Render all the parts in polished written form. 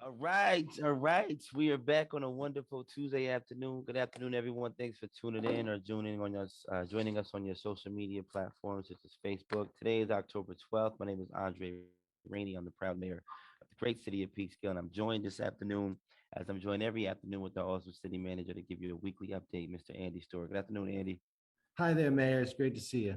All right. We are back on a wonderful Tuesday afternoon. Good afternoon, everyone. Thanks for tuning in or joining us on your social media platforms such as Facebook. Today is October 12th. My name is Andre Rainey. I'm the proud mayor of the great city of Peekskill, and I'm joined this afternoon, as I'm joined every afternoon, with the awesome city manager to give you a weekly update, Mr. Andy Stewart. Good afternoon, Andy. Hi there, Mayor. It's great to see you.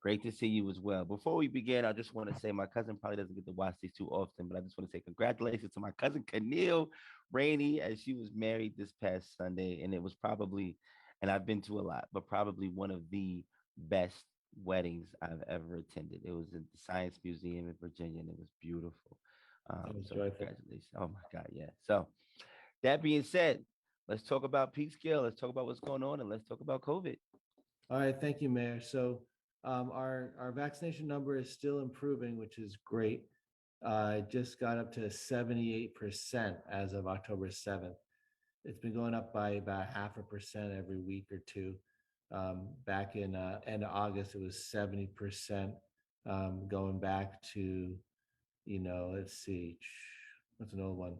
Great to see you as well. Before we begin, I just want to say my cousin probably doesn't get to watch these too often, but I just want to say congratulations to my cousin Camille Rainey, as she was married this past Sunday, and it was probably, and I've been to a lot, but probably one of the best weddings I've ever attended. It was at the Science Museum in Virginia, and it was beautiful. That was So joyful. congratulations! Oh my God, yeah. So that being said, let's talk about Peekskill. Let's talk about what's going on, and let's talk about COVID. All right, thank you, Mayor. Our vaccination number is still improving, which is great. It just got up to 78% as of October 7th. It's been going up by about 0.5% every week or two. Back in end of August, it was 70%. Going back to, let's see, what's an old one?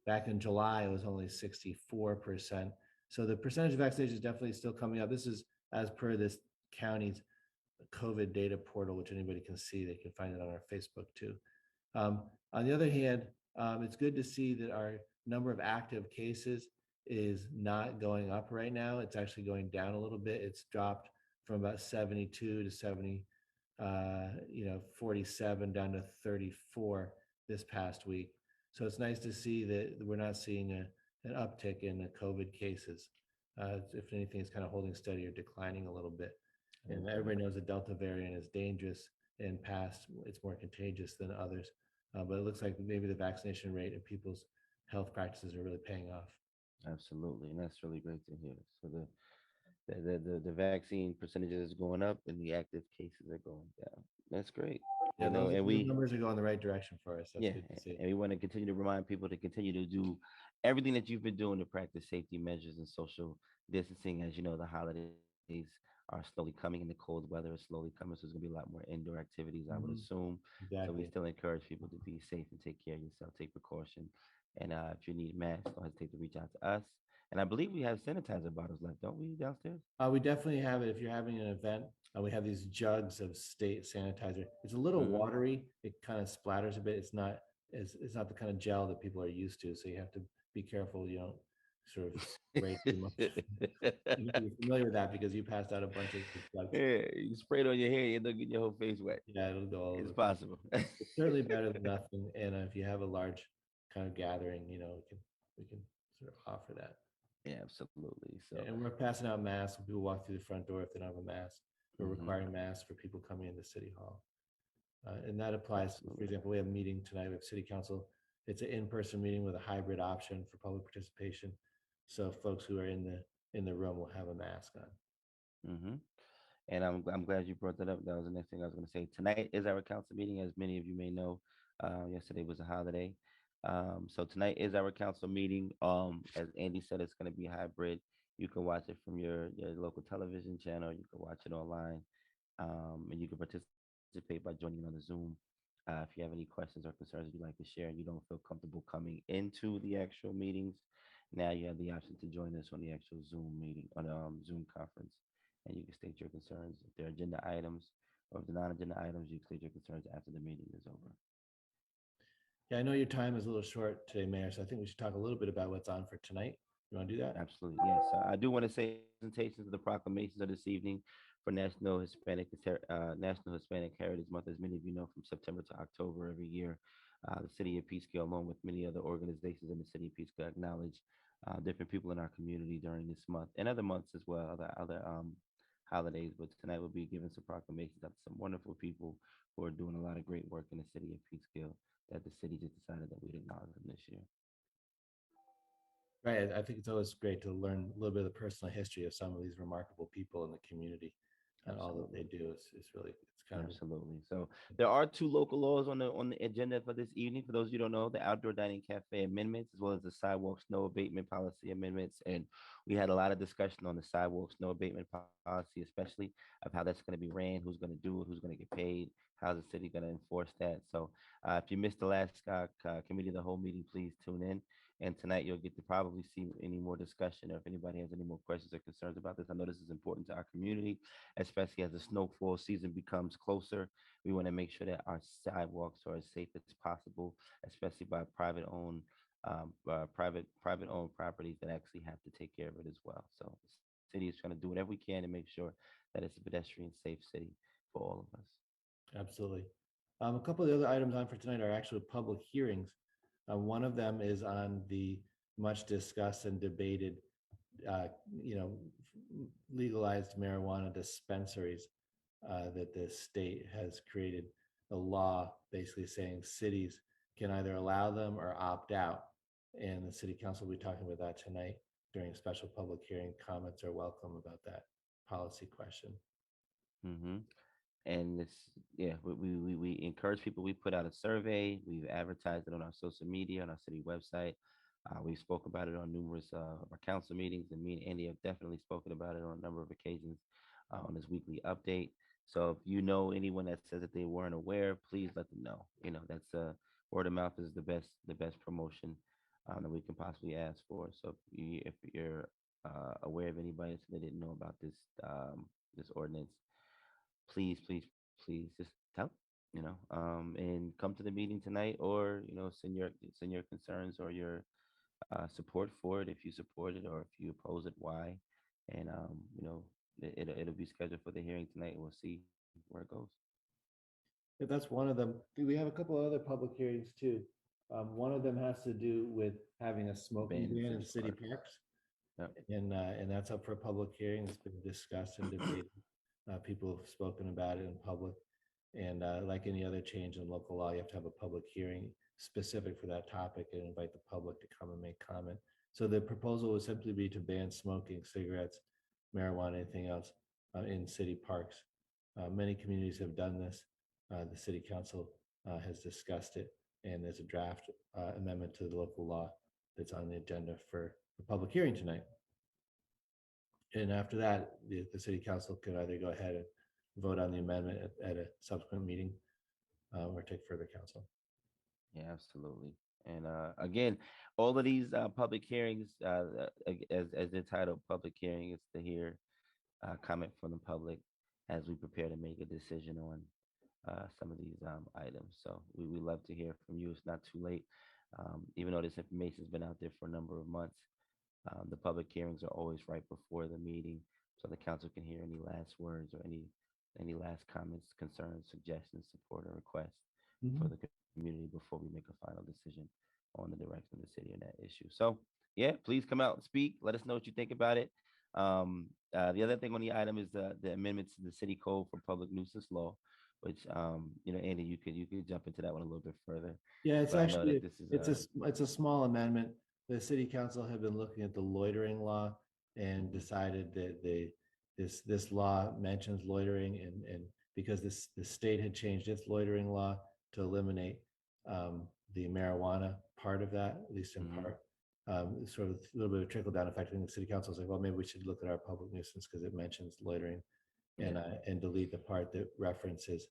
Back in July, it was only 64%. So the percentage of vaccination is definitely still coming up. This is as per this county's COVID data portal, which anybody can see. They can find it on our Facebook too. On the other hand, it's good to see that our number of active cases is not going up right now. It's actually going down a little bit. It's dropped from about 72 to 47 down to 34 this past week. So it's nice to see that we're not seeing an uptick in the COVID cases. If anything, it's kind of holding steady or declining a little bit. And everybody knows the Delta variant is dangerous and past, it's more contagious than others. But it looks like maybe the vaccination rate and people's health practices are really paying off. Absolutely, and that's really great to hear. So the vaccine percentages is going up and the active cases are going down. That's great. Yeah, And those we numbers are going the right direction for us. That's yeah, good to see. and we want to continue to remind people to continue to do everything that you've been doing to practice safety measures and social distancing. As you know, the holidays are slowly coming and the cold weather is slowly coming, so there's gonna be a lot more indoor activities, I would Mhm. assume. So we Exactly. still encourage people to be safe and take care of yourself, take precaution. And if you need masks, don't hesitate to reach out to us. And I believe we have sanitizer bottles left, don't we, downstairs? We definitely have it if you're having an event. We have these jugs of state sanitizer. It's a little Mm-hmm. watery. It kind of splatters a bit. It's not the kind of gel that people are used to. So you have to be careful you don't sort of spray too much. You're familiar with that because you passed out a bunch of jugs. Yeah, you spray it on your hair, you end up getting your whole face wet. Yeah, it'll go all It's over the place. possible. It's certainly better than nothing. And if you have a large kind of gathering, we can sort of offer that. Yeah, absolutely. So, And we're passing out masks when people walk through the front door if they don't have a mask. We're hmm requiring masks for people coming into City Hall. And that applies, for absolutely. example, we have a meeting tonight with City Council. It's an in-person meeting with a hybrid option for public participation. So folks who are in the room will have a mask on. hmm And I'm glad you brought that up. That was the next thing I was going to say. Tonight is our council meeting, as many of you may know. Yesterday was a holiday, so tonight is our council meeting. As Andy said, it's going to be hybrid. You can watch it from your local television channel. You can watch it online, and you can participate by joining on the Zoom. If you have any questions or concerns you'd like to share and you don't feel comfortable coming into the actual meetings, now you have the option to join us on the actual Zoom meeting on the Zoom conference, and you can state your concerns if they're agenda items, or if they're non-agenda items, you can state your concerns after the meeting is over. Yeah, I know your time is a little short today, Mayor, so I think we should talk a little bit about what's on for tonight. You want to do that? Absolutely, yes. I do want to say presentations of the proclamations of this evening for National Hispanic Heritage Month. As many of you know, from September to October every year, the City of Peekskill, along with many other organizations in the City of Peekskill, acknowledge different people in our community during this month and other months as well, other holidays. But tonight we'll be giving some proclamations of some wonderful people who are doing a lot of great work in the City of Peekskill that the city just decided that we'd acknowledge them this year. Right. I think it's always great to learn a little bit of the personal history of some of these remarkable people in the community and all that they Absolutely. do. It's really, it's kind of, Absolutely. So there are two local laws on the agenda for this evening. For those of you who don't know, the outdoor dining cafe amendments, as well as the sidewalk snow abatement policy amendments. And we had a lot of discussion on the sidewalk snow abatement policy, especially of how that's going to be ran, who's going to do it, who's going to get paid, How's the city going to enforce that? So, if you missed the last committee of the whole meeting, please tune in. And tonight you'll get to probably see any more discussion, or if anybody has any more questions or concerns about this. I know this is important to our community, especially as the snowfall season becomes closer. We want to make sure that our sidewalks are as safe as possible, especially by private owned properties that actually have to take care of it as well. So, the city is trying to do whatever we can to make sure that it's a pedestrian safe city for all of us. Absolutely. A couple of the other items on for tonight are actually public hearings. One of them is on the much discussed and debated, uh, you know, legalized marijuana dispensaries that the state has created a law basically saying cities can either allow them or opt out. And the city council will be talking about that tonight during a special public hearing. Comments are welcome about that policy question. Hmm. And it's yeah, we encourage people. We put out a survey. We've advertised it on our social media, on our city website. We spoke about it on numerous of our council meetings, and me and Andy have definitely spoken about it on a number of occasions on this weekly update. So if you know anyone that says that they weren't aware, please let them know. That's word of mouth is the best promotion that we can possibly ask for. So if you're aware of anybody that didn't know about this ordinance, please just tell, and come to the meeting tonight, or send your concerns or your support for it, if you support it, or if you oppose it, why. And it'll be scheduled for the hearing tonight, and we'll see where it goes. If that's one of them. We have a couple of other public hearings too. One of them has to do with having a smoking Banned in ban in city city parks. parks, Yep. and that's up for a public hearing. It's been discussed and debated. People have spoken about it in public, and like any other change in local law, you have to have a public hearing specific for that topic and invite the public to come and make comment. So the proposal would simply be to ban smoking, cigarettes, marijuana, anything else in city parks. Many communities have done this. The city council has discussed it, and there's a draft amendment to the local law that's on the agenda for the public hearing tonight. And after that, the city council can either go ahead and vote on the amendment at a subsequent meeting or take further counsel. Yeah, absolutely. And again, all of these public hearings, as they're titled, public hearing, is to hear comment from the public as we prepare to make a decision on some of these items. So we love to hear from you. It's not too late. Even though this information has been out there for a number of months, the public hearings are always right before the meeting, so the council can hear any last words or any last comments, concerns, suggestions, support, or requests for Mhm. the community before we make a final decision on the direction of the city on that issue. So yeah, please come out and speak. Let us know what you think about it. The other thing on the item is the amendments to the city code for public nuisance law, which Andy, you could jump into that one a little bit further. Yeah, it's But I know that actually this is it's a small amendment. The city council have been looking at the loitering law and mhm, decided that this law mentions loitering, and because the state had changed its loitering law to eliminate the marijuana part of that, at least in mhm, part. Sort of a little bit of trickle down effect. And the city council was like, well, maybe we should look at our public nuisance because it mentions loitering, yeah, and delete the part that references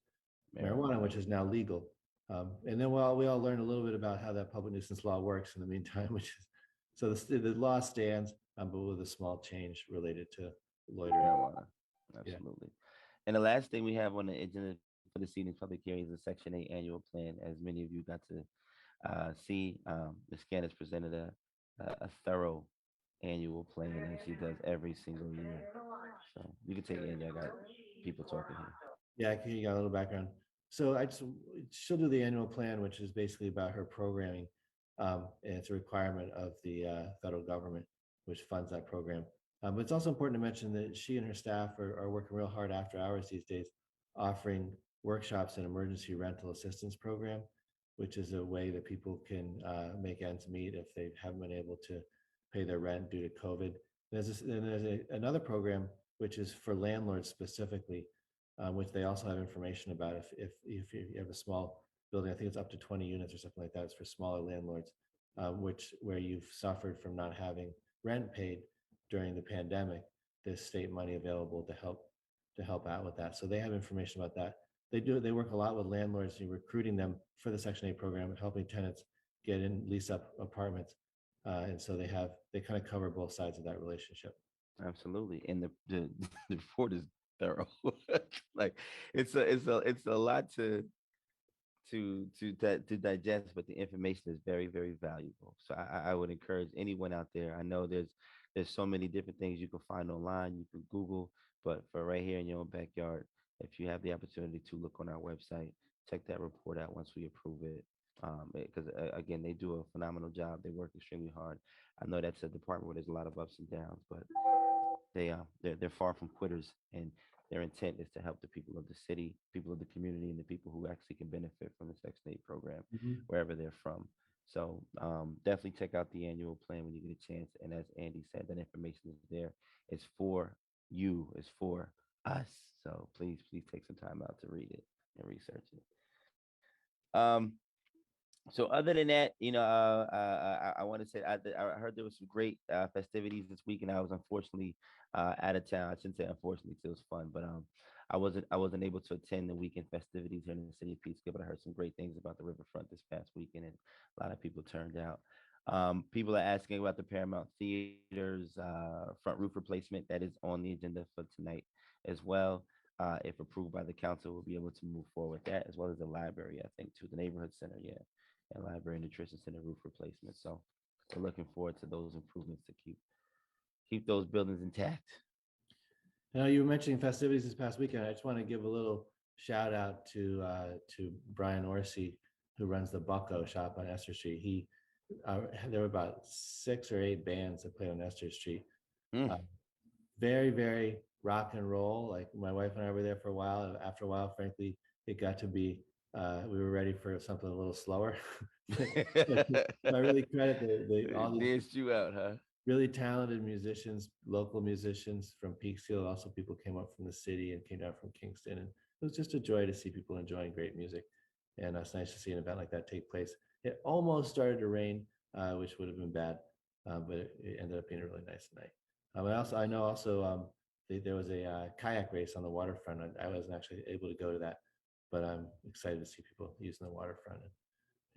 marijuana, marijuana. which is now legal. And then we all learned a little bit about how that public nuisance law works in the meantime, which is so the law stands, but with a small change related to loitering. Marijuana. Yeah. Absolutely. And the last thing we have on the agenda for this evening's public hearing is the Section 8 annual plan. As many of you got to see, Ms. Candace presented a thorough annual plan as she does every single year. So you can take it, Andy. I got people talking here. Yeah, you got a little background. So she'll do the annual plan, which is basically about her programming. And it's a requirement of the federal government, which funds that program. But it's also important to mention that she and her staff are working real hard after hours these days, offering workshops and emergency rental assistance program, which is a way that people can make ends meet if they haven't been able to pay their rent due to COVID. There's another program which is for landlords specifically, which they also have information about. If you have a small building, I think it's up to 20 units or something like that. It's for smaller landlords, which where you've suffered from not having rent paid during the pandemic. There's state money available to help out with that. So they have information about that. They work a lot with landlords in recruiting them for the Section 8 program and helping tenants get in, lease up apartments. And so they kind of cover both sides of that relationship. Absolutely. And the the report is thorough. Like it's a lot to digest, but the information is very, very valuable. So I would encourage anyone out there. I know there's so many different things you can find online. You can Google, but for right here in your own backyard, if you have the opportunity to look on our website, check that report out once we approve it. Because again, they do a phenomenal job. They work extremely hard. I know that's a department where there's a lot of ups and downs, but they're far from quitters, and their intent is to help the people of the city, people of the community, and the people who actually can benefit from the Section 8 program Mhm. wherever they're from. So definitely check out the annual plan when you get a chance. And as Andy said, that information is there. It's for you. It's for us. So please take some time out to read it and research it. Um, so other than that, I want to say I heard there was some great festivities this week, and I was unfortunately out of town. I shouldn't say unfortunately, 'cause it was fun, but I wasn't able to attend the weekend festivities here in the city of Peekskill. But I heard some great things about the riverfront this past weekend, and a lot of people turned out. People are asking about the Paramount Theater's front roof replacement that is on the agenda for tonight as well. If approved by the council, we'll be able to move forward with that, as well as the library, I think, too, the neighborhood center, yeah, and library and nutrition center roof replacement. So we're looking forward to those improvements to keep those buildings intact. Now you were mentioning festivities this past weekend. I just want to give a little shout out to Brian Orsi, who runs the Bucko shop on Esther Street. There were about 6 or 8 bands that played on Esther Street. Mm. Uh, Very, very rock and roll. Like my wife and I were there for a while. And after a while, frankly, it got to be we were ready for something a little slower. But I really credit all these Danced you out, huh? really talented musicians, local musicians from Peekskill. Also, people came up from the city and came down from Kingston, and it was just a joy to see people enjoying great music. And it's nice to see an event like that take place. It almost started to rain, which would have been bad, but it ended up being a really nice night. I know also there was a kayak race on the waterfront. I wasn't actually able to go to that, but I'm excited to see people using the waterfront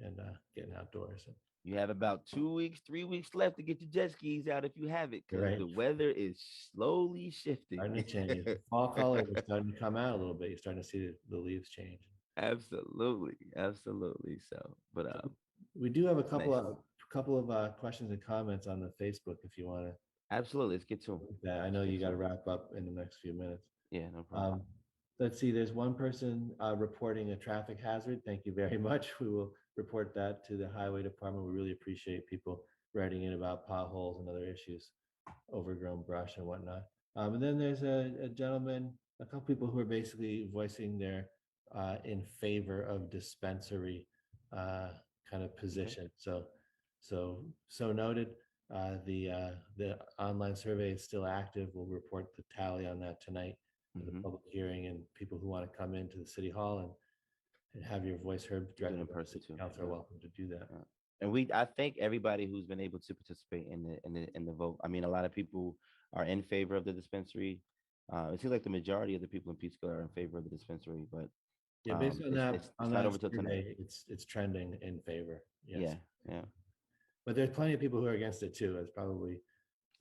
and getting outdoors. And You have about 2 weeks, 3 weeks left to get your jet skis out if you have it, you're because right. the weather is slowly shifting. Starting to change. The fall colors are starting to come out a little bit. You're starting to see the leaves change. Absolutely, absolutely. So, but So we do have it's nice. a couple of questions and comments on the Facebook if you want to. Absolutely, let's get to them. That I Let's know get you to got to 'em. wrap up in the next few minutes. Yeah, no problem. Um, let's see. There's one person reporting a traffic hazard. Thank you very much. We will report that to the highway department. We really appreciate people writing in about potholes and other issues, overgrown brush and whatnot. And then there's a gentleman, a couple people who are basically voicing their in favor of dispensary uh, kind of Okay. position. So noted. The online survey is still active. We'll report the tally on that tonight at the Mm-hmm. public hearing, and people who want to come into the city hall and have your voice heard You do it directly in by the person city too. council are Yeah. welcome to do that. And I thank everybody who's been able to participate in the vote. I mean, a lot of people are in favor of the dispensary. It seems like the majority of the people in Peekskill are in favor of the dispensary, but Yeah, based on it's not over till tonight. survey, it's trending in favor. Yes, Yeah, yeah. but there's plenty of people who are against it too. It's probably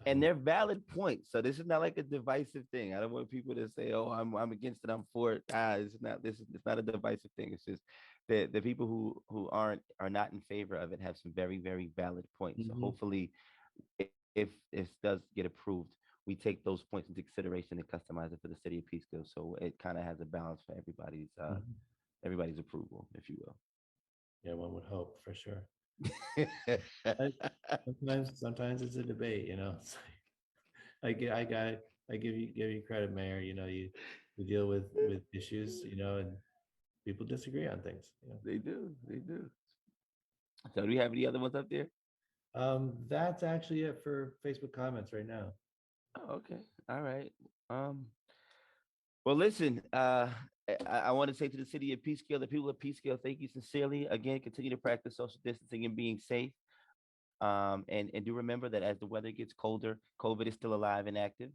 And they're valid points. So this is not like a divisive thing. I don't want people to say, "Oh, I'm against it. I'm for it." It's not a divisive thing. It's just the people who are not in favor of it have some very, very valid points. So Mhm, hopefully, if this does get approved, we take those points into consideration and customize it for the city of Peekskill, so it kind of has a balance for mhm. everybody's approval, if you Yeah, one would hope for sure. will. I, sometimes it's a debate, you know. It's I got I give you credit, Mayor. You know, you deal with issues, you know, and people disagree on things. You know, They do, they do. So do we have any other ones up there? that's actually it for Facebook comments right now. Oh, okay. All right. Um, well, listen, I want to say to the city of Peekskill, the people of Peekskill, thank you sincerely. Again, continue to practice social distancing and being safe. And do remember that as the weather gets colder, COVID is still alive and active.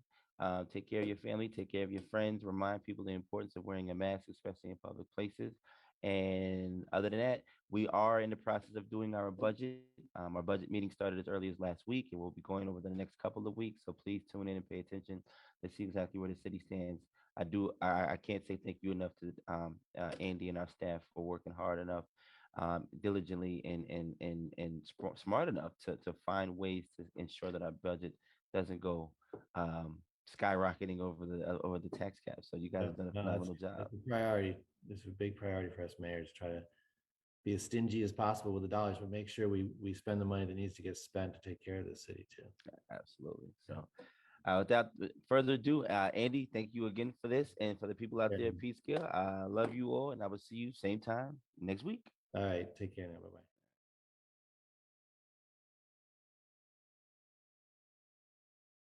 Take care of your family, take care of your friends. Remind people the importance of wearing a mask, especially in public places. And other than that, we are in the process of doing our budget. Our budget meeting started as early as last week, and we'll be going over the next couple of weeks. So please tune in and pay attention to see exactly where the city stands. I can't say thank you enough to Andy and our staff for working hard enough, diligently, and smart enough to find ways to ensure that our budget doesn't go um, skyrocketing over the tax cap. So you guys Yeah, have done a no, phenomenal job. that's a priority. This is a big priority for us mayors, try to be as stingy as possible with the dollars, but make sure we spend the money that needs to get spent to take care of the city too. Absolutely. Yeah. So without further ado, Andy, thank you again for this, and for the people out Yeah. there at Peekskill. I love you all, and I will see you same time next week. All right, take care now. Bye bye.